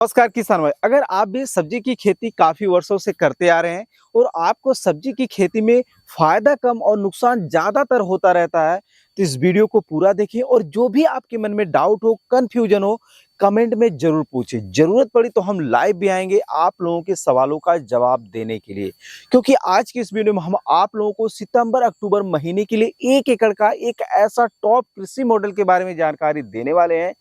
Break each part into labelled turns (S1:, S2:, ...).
S1: नमस्कार किसान भाई। अगर आप भी सब्जी की खेती काफी वर्षों से करते आ रहे हैं और आपको सब्जी की खेती में फायदा कम और नुकसान ज्यादातर होता रहता है, तो इस वीडियो को पूरा देखिए और जो भी आपके मन में डाउट हो, कंफ्यूजन हो, कमेंट में जरूर पूछें। जरूरत पड़ी तो हम लाइव भी आएंगे आप लोगों के सवालों का जवाब देने के लिए, क्योंकि आज की इस वीडियो में हम आप लोगों को सितंबर अक्टूबर महीने के लिए 1 एकड़ का एक ऐसा टॉप कृषि मॉडल के बारे में जानकारी देने वाले हैं,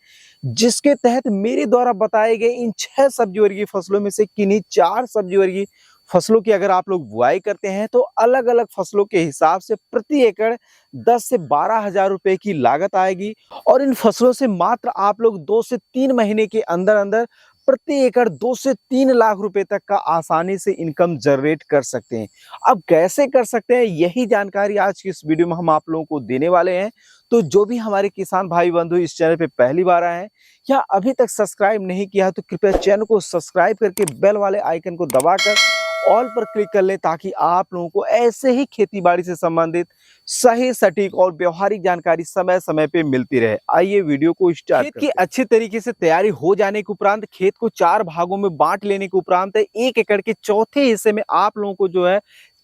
S1: जिसके तहत मेरे द्वारा बताए गए इन 6 सब्जी वर्गीय फसलों में से किन्हीं 4 सब्जी वर्गीय फसलों की अगर आप लोग बुआई करते हैं तो अलग अलग फसलों के हिसाब से प्रति एकड़ 10 से 12 हजार रुपए की लागत आएगी। और इन फसलों से मात्र आप लोग 2 से 3 महीने के अंदर अंदर प्रति एकड़ 2 से 3 लाख रुपए तक का आसानी से इनकम जनरेट कर सकते हैं। अब कैसे कर सकते हैं, यही जानकारी आज की इस वीडियो में हम आप लोगों को देने वाले हैं। तो जो भी हमारे किसान भाई बंधु इस चैनल पे पहली बार आए हैं या अभी तक सब्सक्राइब नहीं किया है, तो कृपया चैनल को सब्सक्राइब करके बेल वाले आइकन को दबाकर ऑल पर क्लिक कर लें, ताकि आप लोगों को ऐसे ही खेती बाड़ी से संबंधित सही, सटीक और व्यवहारिक जानकारी समय समय पे मिलती रहे। आइए वीडियो को स्टार्ट करते हैं। खेत की अच्छी तरीके से तैयारी हो जाने के उपरांत खेत को 4 भागों में बांट लेने के उपरांत 1 एकड़ के चौथे हिस्से में आप लोगों को जो है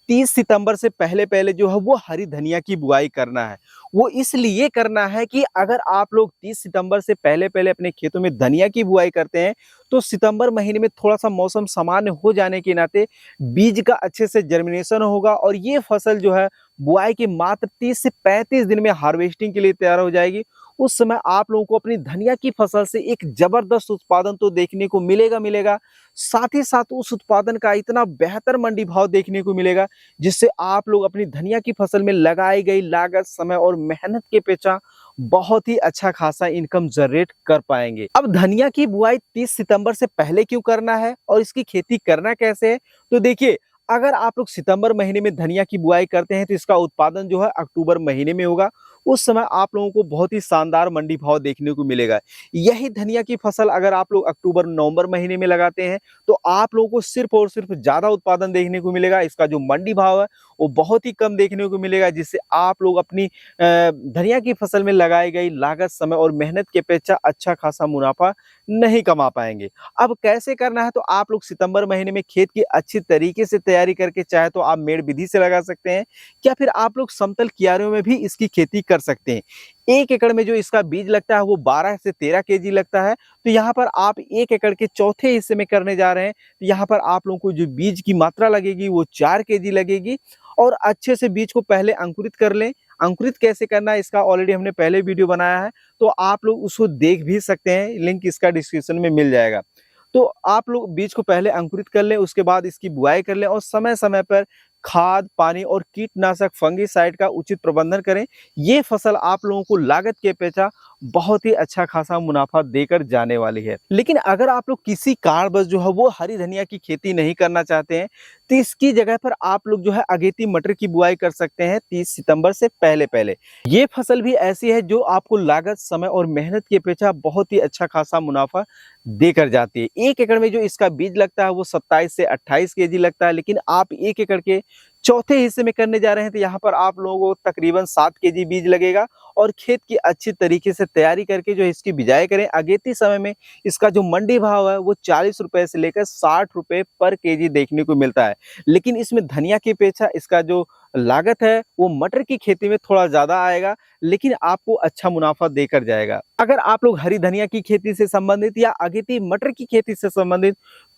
S1: 30 सितंबर से पहले पहले जो है वो हरी धनिया की बुआई करना है। वो इसलिए करना है कि अगर आप लोग 30 सितंबर से पहले पहले अपने खेतों में धनिया की बुआई करते हैं तो सितंबर महीने में थोड़ा सा मौसम सामान्य हो जाने के नाते बीज का अच्छे से जर्मिनेशन होगा और ये फसल जो है बुआई के मात्र 30 से 35 दिन में हार्वेस्टिंग के लिए तैयार हो जाएगी। उस समय आप लोगों को अपनी धनिया की फसल से एक जबरदस्त उत्पादन तो देखने को मिलेगा, साथ ही साथ उस उत्पादन का इतना बेहतर मंडी भाव देखने को मिलेगा, जिससे आप लोग अपनी धनिया की फसल में लगाई गई लागत, समय और मेहनत के पेचा बहुत ही अच्छा खासा इनकम जनरेट कर पाएंगे। अब धनिया की बुआई 30 सितंबर से पहले क्यों करना है और इसकी खेती करना कैसे है, तो देखिए, अगर आप लोग सितंबर महीने में धनिया की बुआई करते हैं तो इसका उत्पादन जो है अक्टूबर महीने में होगा। उस समय आप लोगों को बहुत ही शानदार मंडी भाव देखने को मिलेगा। यही धनिया की फसल अगर आप लोग अक्टूबर नवंबर महीने में लगाते हैं तो आप लोगों को सिर्फ और सिर्फ ज्यादा उत्पादन देखने को मिलेगा। इसका जो मंडी भाव है वो बहुत ही कम देखने को मिलेगा, जिससे आप लोग अपनी धनिया की फसल में लगाई गई लागत, समय और मेहनत के अपेक्षा अच्छा खासा मुनाफा नहीं कमा पाएंगे। अब कैसे करना है, तो आप लोग सितंबर महीने में खेत की अच्छी तरीके से तैयारी करके चाहे तो आप मेड़ विधि से लगा सकते हैं, या फिर आप लोग समतल कियारियों में भी इसकी खेती कर सकते हैं। 1 एकड़ में जो इसका बीज लगता है वो 12 से 13 केजी लगता है। तो यहाँ पर आप 1 एकड़ के चौथे हिस्से में करने जा रहे हैं, तो यहाँ पर आप लोगों को जो बीज की मात्रा लगेगी वो 4 केजी लगेगी। और अच्छे से बीज को पहले अंकुरित कर लें। अंकुरित कैसे करना है इसका ऑलरेडी हमने पहले वीडियो बनाया है, तो आप लोग उसको देख भी सकते हैं, लिंक इसका डिस्क्रिप्शन में मिल जाएगा। तो आप लोग बीज को पहले अंकुरित कर लें, उसके बाद इसकी बुआई कर लें और समय समय पर खाद, पानी और कीटनाशक, फंगिसाइड का उचित प्रबंधन करें। ये फसल आप लोगों को लागत के अपेक्षा बहुत ही अच्छा खासा मुनाफा देकर जाने वाली है। लेकिन अगर आप लोग किसी कारणवश जो है वो हरी धनिया की खेती नहीं करना चाहते हैं, तो इसकी जगह पर आप लोग जो है अगेती मटर की बुआई कर सकते हैं 30 सितंबर से पहले पहले। ये फसल भी ऐसी है जो आपको लागत, समय और मेहनत की अपेक्षा बहुत ही अच्छा खासा मुनाफा देकर जाती है। 1 एकड़ में जो इसका बीज लगता है वो 27 से 28 केजी लगता है, लेकिन आप 1 एकड़ के चौथे हिस्से में करने जा रहे हैं तो यहाँ पर आप लोगों को तकरीबन 7 केजी बीज लगेगा। और खेत की अच्छी तरीके से तैयारी करके जो इसकी बिजाई करें, अगेती समय में इसका जो मंडी भाव है वो 40 रुपए से लेकर 60 रुपए पर केजी देखने को मिलता है। लेकिन इसमें धनिया की अपेक्षा इसका जो लागत है वो मटर की खेती में थोड़ा ज्यादा आएगा, लेकिन आपको अच्छा मुनाफा देकर जाएगा। अगर आप लोग हरी धनिया की खेती से संबंधित या अगेती मटर की खेती से संबंधित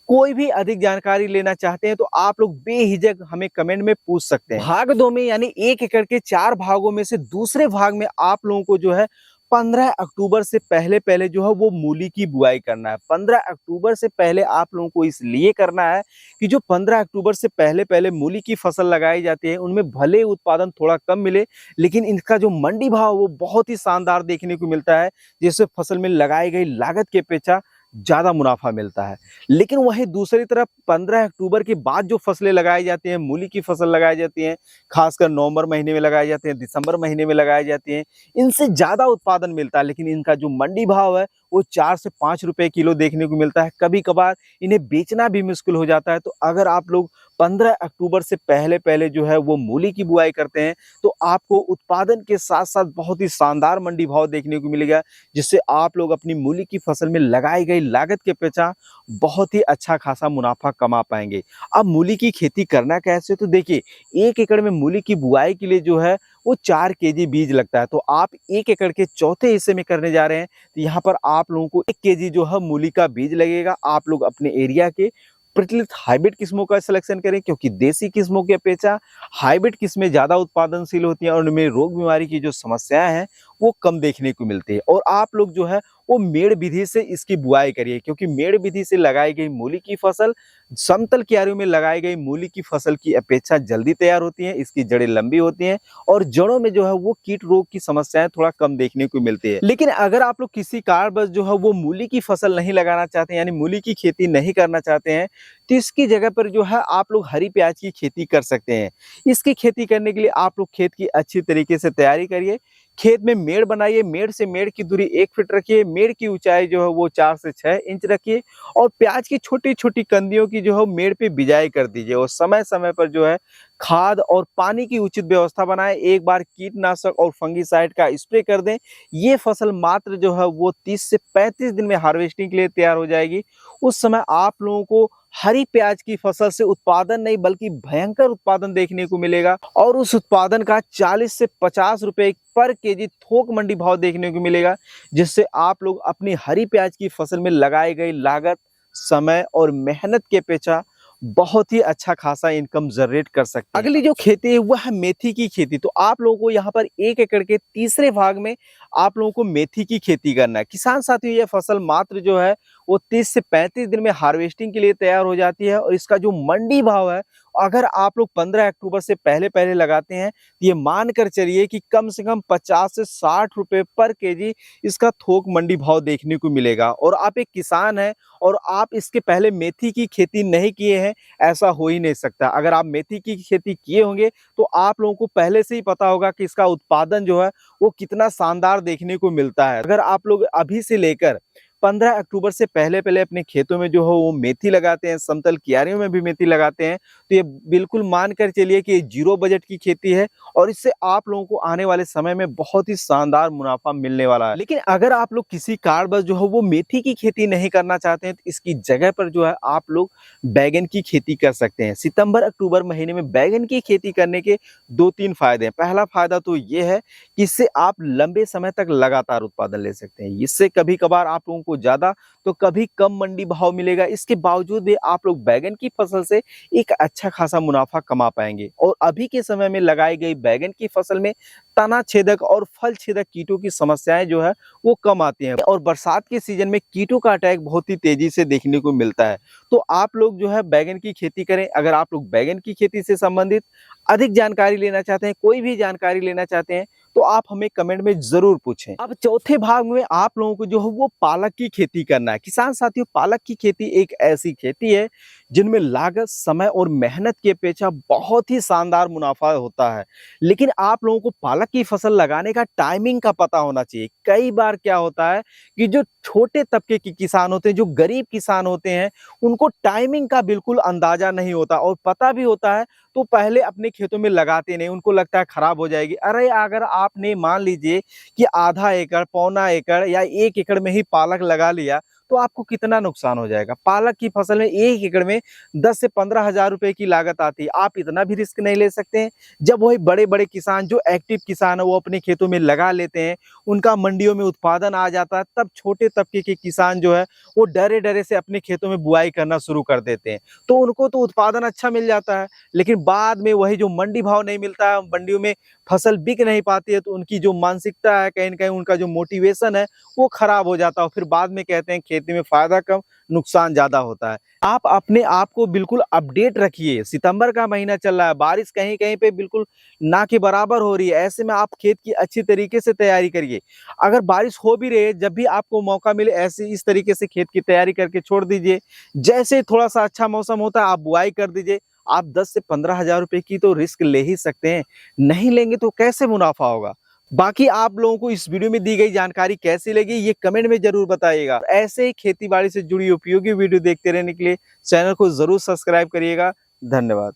S1: कोई भी अधिक जानकारी लेना चाहते हैं तो आप लोग बेहिचक हमें कमेंट में पूछ सकते हैं। भाग 2 में यानी 1 एकड़ के 4 भागों में से दूसरे भाग में आप लोगों को जो है 15 अक्टूबर से पहले पहले जो है वो मूली की बुआई करना है। 15 अक्टूबर से पहले आप लोगों को इसलिए करना है कि जो 15 अक्टूबर से पहले पहले मूली की फसल लगाई जाती है उनमें भले उत्पादन थोड़ा कम मिले, लेकिन इनका जो मंडी भाव वो बहुत ही शानदार देखने को मिलता है, जिससे फसल में लगाई गई लागत के अपेक्षा ज्यादा मुनाफा मिलता है। लेकिन वहीं दूसरी तरफ 15 अक्टूबर के बाद जो फसलें लगाई जाती हैं, मूली की फसल लगाई जाती हैं, खासकर नवंबर महीने में लगाई जाती हैं, दिसंबर महीने में लगाई जाती हैं, इनसे ज्यादा उत्पादन मिलता है, लेकिन इनका जो मंडी भाव है वो 4 से 5 रुपए किलो देखने को मिलता है। कभी कभार इन्हें बेचना भी मुश्किल हो जाता है। तो अगर आप लोग 15 अक्टूबर से पहले-पहले जो है वो मूली की बुआई करते हैं, तो आपको उत्पादन के साथ-साथ बहुत ही शानदार मंडी भाव देखने को मिलेगा, जिससे आप लोग अपनी मूली की फसल में लगाई गई लागत के अपेक्षा बहुत ही अच्छा खासा मुनाफा कमा पाएँगे। अब मूली की खेती करना कैसे? तो देखिए, 1 एकड़ में मूली की बुआई के लिए जो है वो 4 केजी बीज लगता है, तो आप 1 एकड़ के चौथे हिस्से में करने जा रहे हैं, तो यहाँ पर आप लोगों को 1 केजी जो है मूली का बीज लगेगा। आप लोग अपने एरिया के प्रचलित हाइब्रिड किस्मों का सिलेक्शन करें, क्योंकि देसी किस्मों की अपेक्षा हाइब्रिड किस्में ज़्यादा उत्पादनशील होती हैं और उनमें रोग बीमारी की जो समस्याएँ हैं, वो कम देखने को मिलती है। और आप लोग जो है वो मेड़ विधि से इसकी बुआई करिए, क्योंकि मेड़ विधि से लगाई गई मूली की फसल समतल क्यारियों में लगाई गई मूली की फसल की अपेक्षा जल्दी तैयार होती है, इसकी जड़ें लंबी होती हैं और जड़ों में जो है वो कीट रोग की समस्याएं थोड़ा कम देखने को मिलती है। लेकिन अगर आप लोग किसी कारणवश जो है वो मूली की फसल नहीं लगाना चाहते हैं, यानी मूली की खेती नहीं करना चाहते हैं, तो इसकी जगह पर जो है आप लोग हरी प्याज की खेती कर सकते हैं। इसकी खेती करने के लिए आप लोग खेत की अच्छी तरीके से तैयारी करिए, खेत में मेड़ बनाइए, मेड़ से मेड़ की दूरी 1 फीट रखिए, मेड़ की ऊंचाई जो है वो 4 से 6 इंच रखिए और प्याज की छोटी-छोटी कंदियों की जो है मेड़ पे बिजाई कर दीजिए और समय-समय पर जो है खाद और पानी की उचित व्यवस्था बनाएं। एक बार कीटनाशक और फंगिसाइड का स्प्रे कर दें। ये फसल मात्र जो है वो 30 से 35 दिन में हार्वेस्टिंग के लिए तैयार हो जाएगी। उस समय आप लोगों को हरी प्याज की फसल से उत्पादन नहीं बल्कि भयंकर उत्पादन देखने को मिलेगा और उस उत्पादन का 40 से 50 रुपए पर केजी थोक मंडी भाव देखने को मिलेगा, जिससे आप लोग अपनी हरी प्याज की फसल में लगाई गई लागत, समय और मेहनत के अपेक्षा बहुत ही अच्छा खासा इनकम जनरेट कर सकते हैं। अगली जो खेती है वह है मेथी की खेती। तो आप लोगों को यहाँ पर 1 एकड़ के तीसरे भाग में आप लोगों को मेथी की खेती करना है। किसान साथियों, ये फसल मात्र जो है वो 30 से 35 दिन में हार्वेस्टिंग के लिए तैयार हो जाती है और इसका जो मंडी भाव है, अगर आप लोग 15 अक्टूबर से पहले-पहले लगाते हैं, तो ये मान कर चलिए कि कम से कम 50 से 60 रुपए पर केजी इसका थोक मंडी भाव देखने को मिलेगा। और आप एक किसान हैं और आप इसके पहले मेथी की खेती नहीं किए हैं, ऐसा हो ही नहीं सकता। अगर आप मेथी की खेती किए होंगे, तो आप लोगों को पहले से ही पता होगा कि इसका उत्पादन जो है, वो कितना शानदार देखने को मिलता है। अगर आप लोग अभी से लेकर 15 अक्टूबर से पहले-पहले अपने खेतों में जो है वो मेथी लगाते हैं, समतल क्यारियों में भी मेथी लगाते हैं, तो ये बिल्कुल मान कर चलिए कि ये जीरो बजट की खेती है और इससे आप लोगों को आने वाले समय में बहुत ही शानदार मुनाफा मिलने वाला है। लेकिन अगर आप लोग किसी कारणवश जो है वो मेथी की खेती नहीं करना चाहते हैं, तो इसकी जगह पर जो है आप लोग बैंगन की खेती कर सकते हैं। सितंबर-अक्टूबर महीने में बैंगन की खेती करने के 2-3 फायदे हैं। पहला फायदा तो ये है कि इससे आप लंबे समय तक लगातार उत्पादन ले सकते हैं। इससे कभी-कभार आप लोगों को ज़्यादा तो कभी कम मंडी भाव मिलेगा। इसके बावजूद भी आप लोग बैंगन की फसल से एक अच्छा खासा मुनाफा कमा पाएंगे। और अभी के समय में लगाई गई बैंगन की फसल में तना छेदक और फल छेदक कीटों की समस्याएं जो है वो कम आती हैं और बरसात के सीजन में कीटों का अटैक बहुत ही तेजी से देखने को मिलता है। तो आप लोग जो है बैंगन की खेती करें। अगर आप लोग बैंगन की खेती से संबंधित अधिक जानकारी लेना चाहते हैं, कोई भी जानकारी लेना चाहते हैं, तो आप हमें कमेंट में जरूर पूछें। अब चौथे भाग में आप लोगों को जो है वो पालक की खेती करना है। किसान साथियों, पालक की खेती एक ऐसी खेती है जिनमें लागत, समय और मेहनत की अपेक्षा बहुत ही शानदार मुनाफा होता है। लेकिन आप लोगों को पालक की फसल लगाने का टाइमिंग का पता होना चाहिए। कई बार क्या होता है कि जो छोटे तबके के किसान होते हैं, जो गरीब किसान होते हैं, उनको टाइमिंग का बिल्कुल अंदाजा नहीं होता और पता भी होता है तो पहले अपने खेतों में लगाते नहीं, उनको लगता है खराब हो जाएगी। अरे अगर आपने मान लीजिए कि आधा एकड़, पौना एकड़ या 1 एकड़ में ही पालक लगा लिया, तो आपको कितना नुकसान हो जाएगा। पालक की फसल में 1 एकड़ में 10 से 15 हज़ार रुपए की लागत आती है। आप इतना भी रिस्क नहीं ले सकते हैं। जब वही बड़े-बड़े किसान, जो एक्टिव किसान है, वो अपने खेतों में लगा लेते हैं, उनका मंडियों में उत्पादन आ जाता है, तब छोटे तबके के किसान जो है वो डरे-डरे से अपने खेतों में बुआई करना शुरू कर देते हैं। तो उनको तो उत्पादन अच्छा मिल जाता है, लेकिन बाद में वही जो मंडी भाव नहीं मिलता है, मंडियों में फसल बिक नहीं पाती है, तो उनकी जो मानसिकता है, कहीं न कहीं उनका जो मोटिवेशन है, वो खराब हो जाता है और फिर बाद में कहते हैं खेती में फायदा कम, नुकसान ज्यादा होता है। आप अपने आप को बिल्कुल अपडेट रखिए। सितंबर का महीना चल रहा है, बारिश कहीं-कहीं पे बिल्कुल ना के बराबर हो रही है। ऐसे में आप खेत की अच्छी तरीके से तैयारी करिए। अगर बारिश हो भी रही है, जब भी आपको मौका मिले ऐसे इस तरीके से खेत की तैयारी करके छोड़ दीजिए। जैसे थोड़ा-सा अच्छा मौसम होता है, आप बुआई कर दीजिए। आप 10 से 15 हज़ार रुपए की तो रिस्क ले ही सकते हैं। नहीं लेंगे तो कैसे मुनाफा होगा? बाकी आप लोगों को इस वीडियो में दी गई जानकारी कैसी लगी, ये कमेंट में जरूर बताइएगा। ऐसे ही खेती बाड़ी से जुड़ी उपयोगी वीडियो देखते रहने के लिए चैनल को जरूर सब्सक्राइब करिएगा। धन्यवाद।